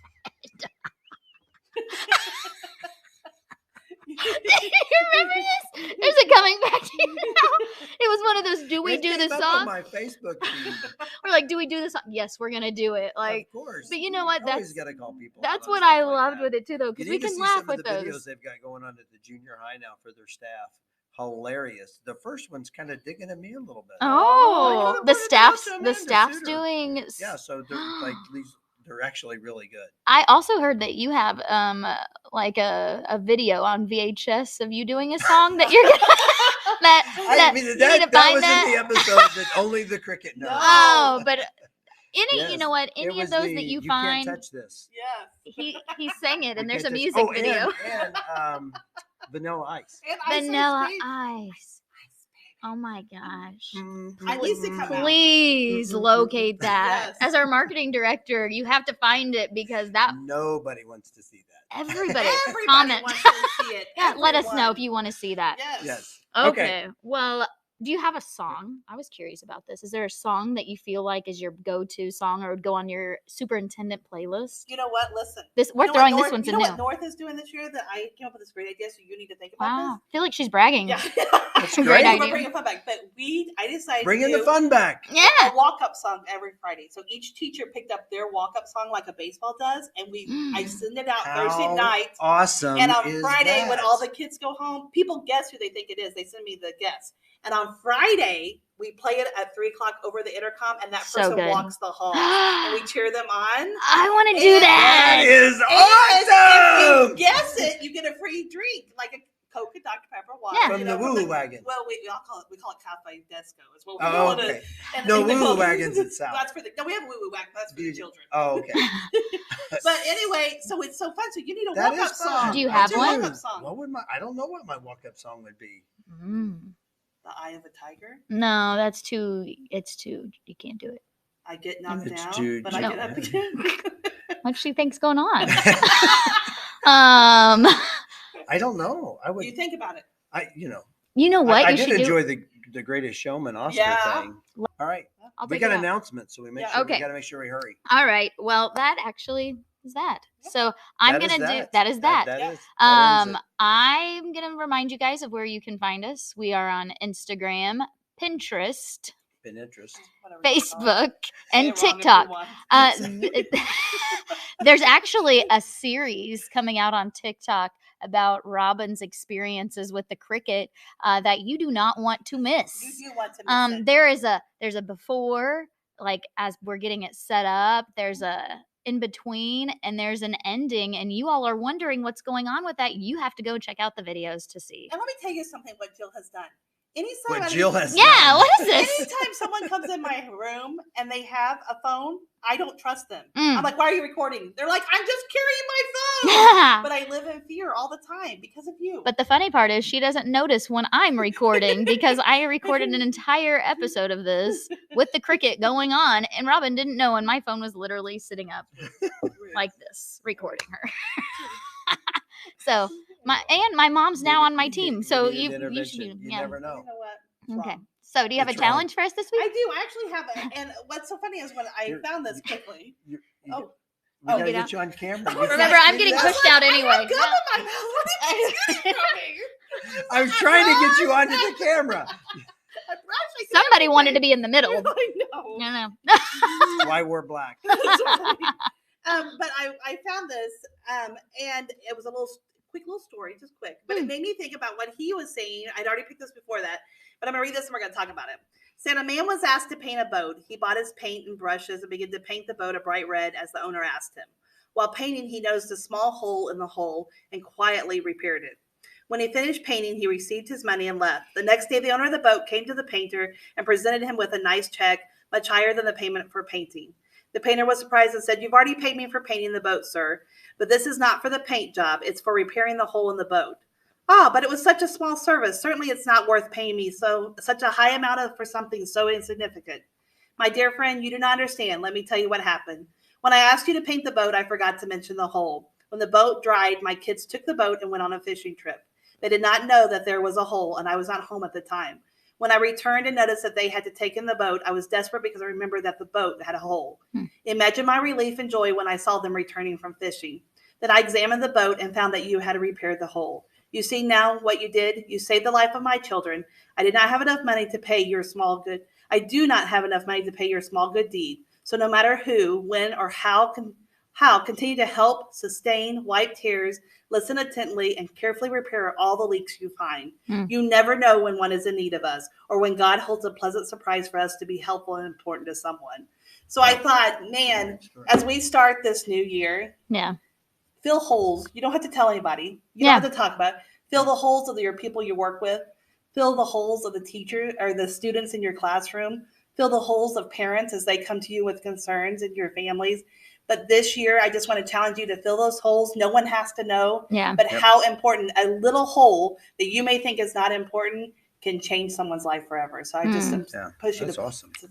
Do you remember this? Is it coming back to you now? It was one of those, do we do the song? On my Facebook feed. We're like, do we do the song? Yes, we're gonna do it. Like, of course. But you know what? Always gotta call people. That's what I loved with it too, though, because we can laugh with those. Videos they've got going on at the junior high now for their staff. Hilarious. The first one's kind of digging at me a little bit. Oh, the staff's doing. Yeah, so they're like these. They're actually really good. I also heard that you have like a video on VHS of you doing a song that you're gonna that was that. in the episode that only the cricket knows. Oh, but you know what? Any of those that you find, can't touch this. Yeah. He sang it, and there's a music video. And Vanilla Ice. Vanilla Ice. Oh my gosh. I need to come Please locate that. Yes. As our marketing director, you have to find it because nobody wants to see that. Everybody comment. Wants to see it. Yeah, let us know if you want to see that. Yes. Okay. Well, do you have a song? I was curious about this. Is there a song that you feel like is your go-to song or would go on your superintendent playlist? You know what? Listen. We're throwing this one to you know what North is doing this year that I came up with this great idea, so you need to think about this. I feel like she's bragging. Yeah. That's great. We're bringing fun back. But I decided bringing the fun back. Yeah. A walk-up song every Friday. So each teacher picked up their walk-up song like a baseball does, and I send it out Thursday night. Awesome. And on Friday, when all the kids go home, people guess who they think it is. They send me the guess. And on Friday, we play it at 3:00 over the intercom, and that person walks the hall, and we cheer them on. I want to do that. That is awesome. If you guess it, you get a free drink, like a Coke and Dr. Pepper water. From the Woo Wagon. Well, we call it Cafe Desco. Is what we call it. No, Woo Wagons in South. That's for we have Woo Wagon. That's for the children. Oh, okay. But anyway, so it's so fun. So you need a walk-up song. Do you have one? What would I don't know what my walk-up song would be. The Eye of a Tiger? No, it's too, you can't do it. I get knocked down, but I get up again. What she think's going on? I don't know. You think about it. You know what? I did enjoy the Greatest Showman Oscar thing. All right. We got announcements, so we we got to make sure we hurry. All right. Well, that actually is that. So I'm going to do that is that. I'm going to remind you guys of where you can find us. We are on Instagram, Pinterest, Facebook, and TikTok. There's actually a series coming out on TikTok about Robin's experiences with the cricket that you do not want to miss. You do want to miss it. There's a before, like as we're getting it set up. There's a in between, and there's an ending, and you all are wondering what's going on with that. You have to go check out the videos to see. And let me tell you something. What Jill has done. What Jill has done. Yeah, what is this? Anytime someone comes in my room and they have a phone, I don't trust them. I'm like, why are you recording? They're like, I'm just carrying my phone. But I live in fear all the time because of you. But the funny part is she doesn't notice when I'm recording because I recorded an entire episode of this with the cricket going on, and Robin didn't know, and my phone was literally sitting up like this, recording her. So my mom's now on my team, so you should be. You never know. You know what? Okay. So, do you have a challenge for us this week? I do. I actually have it. And what's so funny is when I found this quickly. We gotta get you on camera. Remember, I'm getting pushed out anyway. I was trying to get you onto the camera. Somebody wanted to be in the middle. I know. No. That's why we're black. But I found this, and it was a quick little story, just quick. But it made me think about what he was saying. I'd already picked this before that, but I'm gonna read this and we're gonna talk about it. Said a man was asked to paint a boat. He bought his paint and brushes and began to paint the boat a bright red as the owner asked him. While painting, he noticed a small hole in the hull and quietly repaired it. When he finished painting, he received his money and left. The next day, the owner of the boat came to the painter and presented him with a nice check, much higher than the payment for painting. The painter was surprised and said, "You've already paid me for painting the boat, sir, but this is not for the paint job. It's for repairing the hole in the boat." "Ah, but it was such a small service. Certainly it's not worth paying me such a high amount for something so insignificant." "My dear friend, you do not understand. Let me tell you what happened. When I asked you to paint the boat, I forgot to mention the hole. When the boat dried, my kids took the boat and went on a fishing trip. They did not know that there was a hole, and I was not home at the time. When I returned and noticed that they had to take in the boat, I was desperate because I remembered that the boat had a hole. Imagine my relief and joy when I saw them returning from fishing. Then I examined the boat and found that you had repaired the hole. You see now what you did? You saved the life of my children. I did not have enough money to pay your small good. I do not have enough money to pay your small good deed. So no matter who, when, or how, continue to help, sustain, wipe tears, listen attentively, and carefully repair all the leaks you find. You never know when one is in need of us, or when God holds a pleasant surprise for us to be helpful and important to someone." So I thought, man, as we start this new year, fill holes. You don't have to tell anybody. You don't have to talk about it. Fill the holes of your people you work with. Fill the holes of the teacher or the students in your classroom. Fill the holes of parents as they come to you with concerns in your families. But this year, I just want to challenge you to fill those holes. No one has to know, but how important a little hole that you may think is not important can change someone's life forever. So I just push you to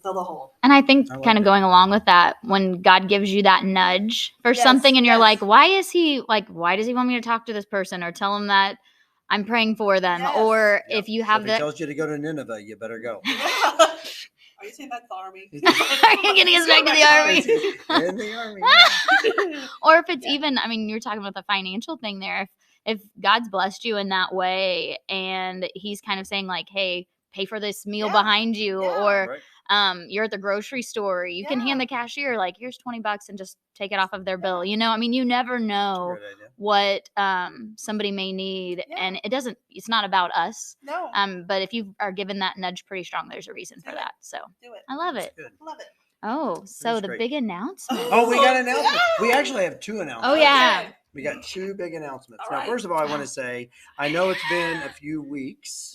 fill the hole. And I think kind of going along with that, when God gives you that nudge for something and you're like, why does he want me to talk to this person or tell him that I'm praying for them? Or if you have if he tells you to go to Nineveh, you better go. Are you saying that's the army? Are you getting us back to the army? In the army. Or if it's even, I mean, you're talking about the financial thing there. If God's blessed you in that way and he's kind of saying like, hey, pay for this meal behind you, or you're at the grocery store, you can hand the cashier like, here's $20 and just take it off of their bill. You know, I mean, you never know what somebody may need, and it's not about us. No. But if you are given that nudge pretty strong, there's a reason for that. So I love it. Love it. Oh, so the big announcement. Oh, we got an announcement. We actually have two announcements. Oh, yeah. We got two big announcements. Now, first of all, I want to say, I know it's been a few weeks.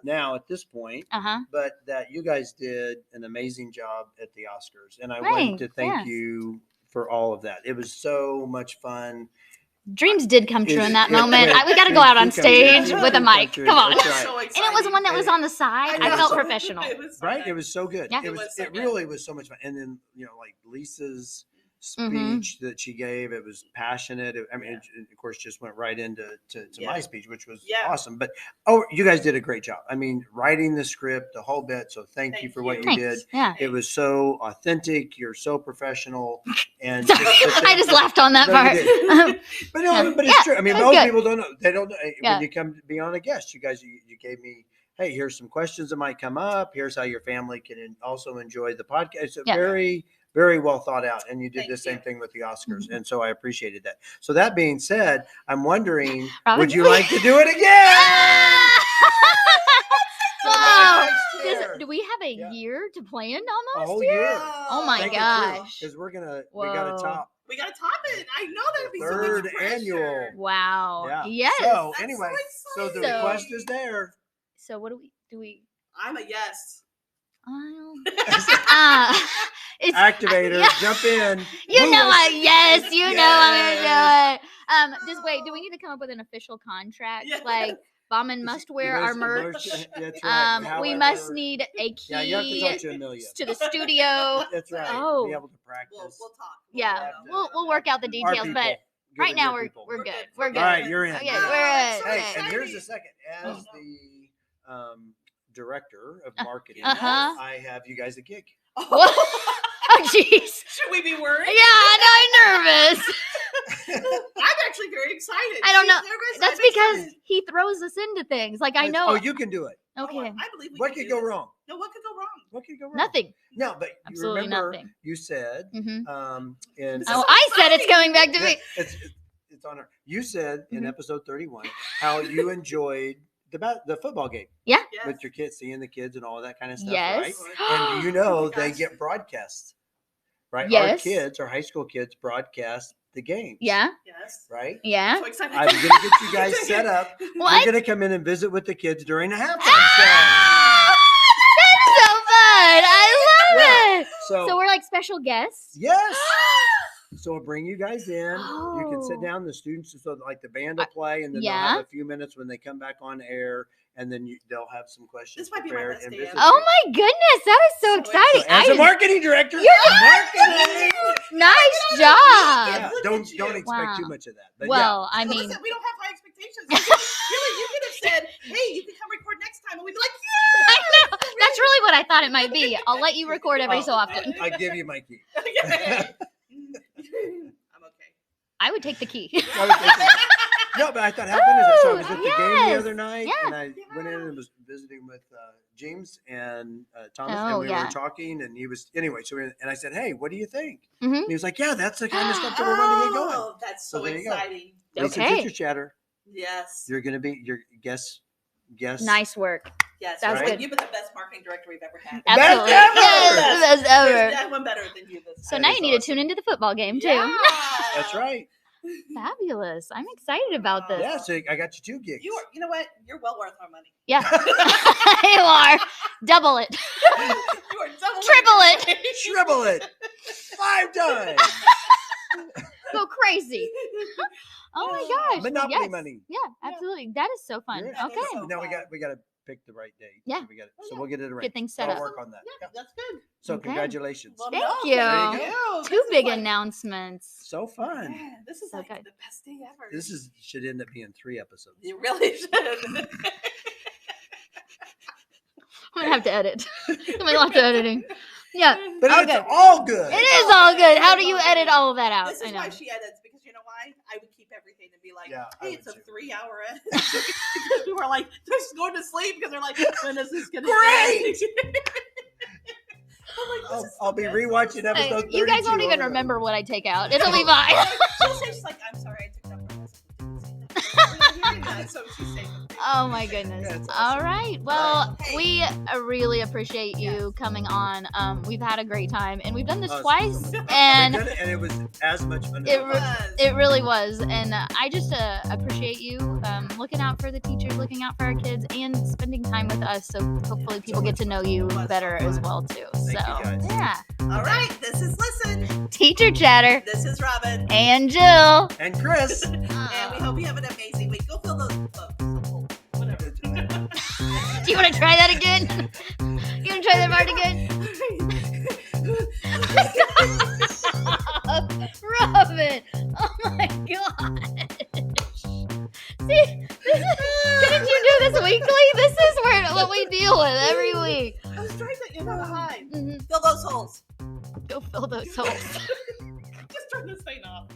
Now at this point, but that you guys did an amazing job at the Oscars, and I wanted to thank you for all of that. It was so much fun. Dreams did come true in that moment. We got to go out on stage with a mic. Come on. Right. So and it was one that was on the side. I felt professional. It was so good. Yeah. It really was so much fun. And then, like Lisa's speech that she gave, it was passionate. I mean, it, of course, just went right into my speech, which was awesome. But you guys did a great job. I mean, writing the script, the whole bit. So thank you for what you did. Yeah. It was so authentic. You're so professional. And I just laughed on that part. But it's true. I mean, most people don't know. They don't know when you come to be on a guest. You guys, you gave me, hey, here's some questions that might come up. Here's how your family can also enjoy the podcast. So very, very well thought out. And you did the same thing with the Oscars. And so I appreciated that. So that being said, I'm wondering, would you like to do it again? Do we have a year to plan almost? A whole year. Oh my gosh. Because we got to top. We got to top it. I know that'd be third so much pressure. annual. Wow. Yeah. Yes. So anyway, so the request is there. So what do we? I'm a yes. It's activator, jump in. You know what? Yes, you know I'm gonna do it. Just wait. Do we need to come up with an official contract? Like Bauman must wear our merch. That's right. We must need a key you have to talk to Amelia. To the studio. That's right. Oh. Be able to practice. We'll talk. We'll work out the details, but right now we're good. We're good. All right, you're in. Okay, we're in. Hey, and here's the second. As director of marketing, I have you guys a gig. Oh, jeez. Should we be worried? Yeah, I'm nervous. I'm actually very excited. I don't know. Nervous, That's because he throws us into things. Like, I know. Oh, you can do it. Okay. I believe we What could go wrong? No, what could go wrong? What could go wrong? Nothing. No, but Absolutely you remember nothing. you said, Mm-hmm. I said it's coming back to me. It's on her. You said in episode 31 how you enjoyed the football game. Yeah. With your kids, seeing the kids and all that kind of stuff, yes. right? And do you know they get broadcasts, right? Yes. Our high school kids broadcast the games. Yeah. Yes. Right? Yeah. I'm so excited. I'm going to get you guys set up. What? We're going to come in and visit with the kids during the halftime show. That's so fun. I love it. So we're like special guests? Yes. So we'll bring you guys in. You can sit down. The students, so like the band will play, and then they'll have a few minutes when they come back on air, and then they'll have some questions. This might be my best day ever. Oh my goodness, that is so exciting! So as a marketing director, marketing. Nice job. Yeah, don't expect too much of that. But I mean, listen, we don't have high expectations. Really, you could have said, "Hey, you can come record next time," and we'd be like, "Yeah." I know. That's really what I thought it might be. I'll let you record every so often. I give you my key. I'm okay. I would take the key. No, but I thought how fun is that? So I was at the game the other night, and I went in and was visiting with James and Thomas, and we were talking, and he was anyway. So and I said, "Hey, what do you think?" And he was like, "Yeah, that's the kind of stuff that we're going to get going." Oh, that's so exciting! Lisa Teacher Chatter. Yes, you're going to be your guest. Nice work. Yes, that's good. You've been the best marketing director we've ever had. Absolutely, yes, the best ever. There's no one better than you. So now you need to tune into the football game too. Yeah. That's right. Fabulous! I'm excited about this. Yeah, so I got you 2 gigs. You know what? You're well worth our money. Yeah, you are. Double it. You are triple it. Triple it. 5 times. Go crazy. Oh my gosh. Monopoly money. Yeah, absolutely. That is so fun. Yeah. Okay. So now we got to pick the right date. Yeah. So we'll get it arranged. Get things set up. I'll work on that. Yeah, that's good. So congratulations. Well, Thank you. you. 2 big announcements. So fun. Man, this is like the best day ever. This should end up being 3 episodes. You really should. I'm gonna have to edit. I'm lots of editing. Yeah, but it's all good. It is all good. How do you edit all of that out? This is why she edits, because you know why? I would keep everything and be like, "Hey, it's a 3-hour edit." Because people are like, they're just going to sleep because they're like, "When is this gonna Great!" Like, I'll be rewatching episode 32. You guys won't even remember what I take out. It'll be fine. She's like, "I'm sorry, I took that from this." So she's saying. Oh my goodness. Awesome. All right. Well, we really appreciate you coming on. We've had a great time, and we've done this twice, and it was as much fun. It really was, and I just appreciate you looking out for the teachers, looking out for our kids, and spending time with us. So hopefully people get to know you better as well too. Thank you guys. Yeah. All right. This is Listen. Teacher Chatter. This is Robin. And Jill. And Chris. And we hope you have an amazing week. Go fill those whatever. Do you want to try that again? You want to try that part again? Robin! Oh my gosh! See, didn't you do this weekly? This is what we deal with every week. I was trying to end on a high. Mm-hmm. Fill those holes. Go fill those holes. Just turn this thing off.